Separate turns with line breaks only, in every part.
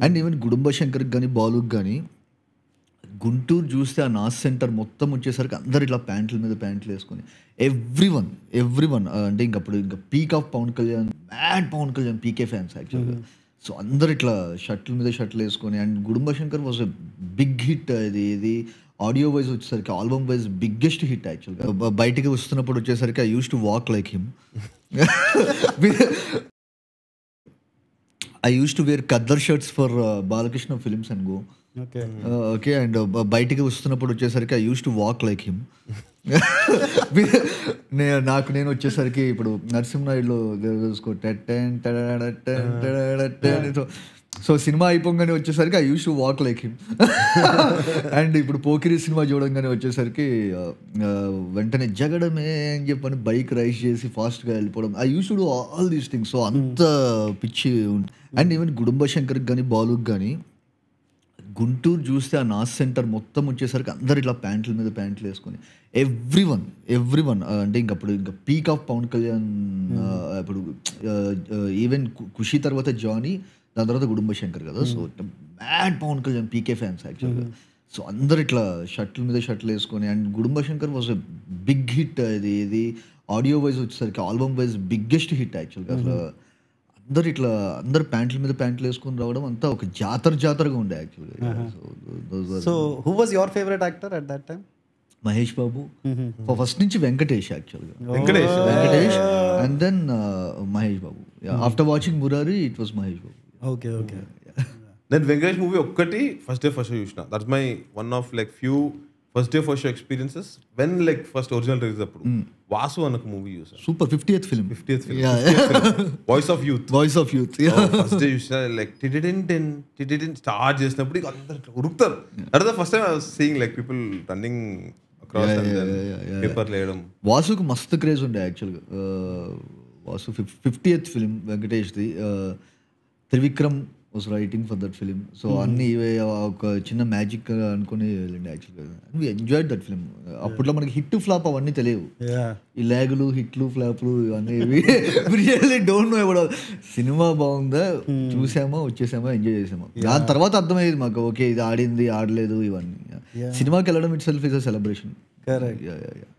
And even Gudumba శంకర్కి కానీ బాలుకి కానీ గుంటూరు చూస్తే ఆ నాస్ సెంటర్ మొత్తం వచ్చేసరికి అందరు ఇట్లా ప్యాంట్ల మీద ప్యాంట్లు వేసుకొని ఎవ్రీ వన్ అంటే ఇంకప్పుడు ఇంకా peak of Pawan Kalyan, mad Pawan Kalyan PK fans యాక్చువల్గా. సో అందరు ఇట్లా షర్ట్ల మీద షర్ట్లు వేసుకొని. And Gudumba Shankar was a big hit. ఇది ఆడియో వైజ్ వచ్చేసరికి, ఆల్బమ్ వైజ్ బిగ్గెస్ట్ హిట్ యాక్చువల్గా. బయటికి వస్తున్నప్పుడు వచ్చేసరికి I use to walk like him. I use to wear khaddar shirts for Balakrishna films and go. Okay. And బయటికి వస్తున్నప్పుడు వచ్చేసరికి I use to walk like him. నేను వచ్చేసరికి ఇప్పుడు నరసింహనాయుడులో చూసుకో, సో సినిమా అయిపోగానే వచ్చేసరికి I use to walk like him. And ఇప్పుడు పోకిరి సినిమా చూడంగానే వచ్చేసరికి వెంటనే జగడమే అని చెప్పని బైక్ రైడ్ చేసి ఫాస్ట్గా వెళ్ళిపోవడం. I use to do all these things. So అంత పిచ్చి. అండ్ ఈవెన్ గుడుంబ శంకర్కి కానీ బాలుకి కానీ గుంటూరు చూస్తే ఆ నాస్ సెంటర్ మొత్తం వచ్చేసరికి అందరు ఇట్లా ప్యాంట్ల మీద ప్యాంట్లు వేసుకొని ఎవ్రీ వన్ అంటే ఇంకప్పుడు ఇంకా పీక్ ఆఫ్ పవన్ కళ్యాణ్. ఇప్పుడు ఈవెన్ ఖుషి తర్వాత జానీ, దాని తర్వాత గుడుంబ శంకర్ కదా. So mad Pawan Kalyan PK fans యాక్చువల్గా. సో అందరు ఇట్లా షర్ట్ల మీద షర్ట్లు వేసుకొని. And Gudumba Shankar was a big hit. ఇది ఆడియో వైజ్ వచ్చేసరికి, ఆల్బమ్ వైజ్ బిగ్గెస్ట్ హిట్ యాక్చువల్గా. అసలు అందరు ప్యాంట్ల మీద ప్యాంట్లు వేసుకొని రావడం అంతా ఒక జాతరగా ఉండే యాక్చువల్గా.
So who was your favourite actor at that time?
Mahesh Babu. First నుంచి వెంకటేష్ యాక్చువల్గా.
Venkatesh
and then Mahesh Babu. After watching Murari it was Mahesh Babu.
Okay.
నేను వెంకటేష్ మూవీ ఒక్కటి ఫస్ట్ డే ఫస్ట్ షో చూసిన. That's my one of like few first day first show experiences. When like first original release అప్పుడు వాసు అన్న movie చూసాను.
Super 50th film.
Voice of youth. First day చూసిన like టిడిడెన్ start చేసినప్పుడు ఇక అందరు ఇట్లా ఉరుకుతారు. అదే first time I was seeing like people running across paper లేయడం.
వాసుకు మస్తు క్రేజ్ ఉండే యాక్చువల్గా. వాసు 50th ఫిల్మ్ వెంకటేష్ది. Trivikram was writing for that film. So అన్ని ఒక చిన్న మ్యాజిక్ అనుకుని వెళ్ళండి యాక్చువల్గా. We enjoyed that film. అప్పట్లో మనకి హిట్ ఫ్లాప్ అవన్నీ తెలియవు. ఈ ల్యాగులు, హిట్లు, ఫ్లాప్లు ఇవన్నీ really don't know about. Cinema బాగుందా, చూసామా, వచ్చేసామా, ఎంజాయ్ చేసామా. దాని తర్వాత అర్థమయ్యేది మాకు, ఓకే ఇది ఆడింది, ఆడలేదు, ఇవన్నీ. సినిమాకి వెళ్ళడం it self is a celebration.
Correct.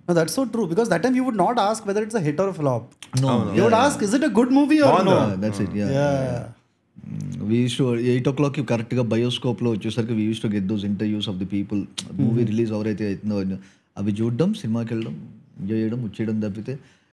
No, that's so true, because that time you would not ask whether it's a hit or a flop. No. You would ask, is it a good movie or no?
That's it. Yeah. We used to 8 o'clock కరెక్ట్గా బయోస్కోప్లో వచ్చేసరికి we used to get those interviews of the people. Movie release ఎవరైతే అవుతుందో అవి చూడడం, సినిమాకి వెళ్ళడం, enjoy చేయడం, వచ్చేయడం తప్పితే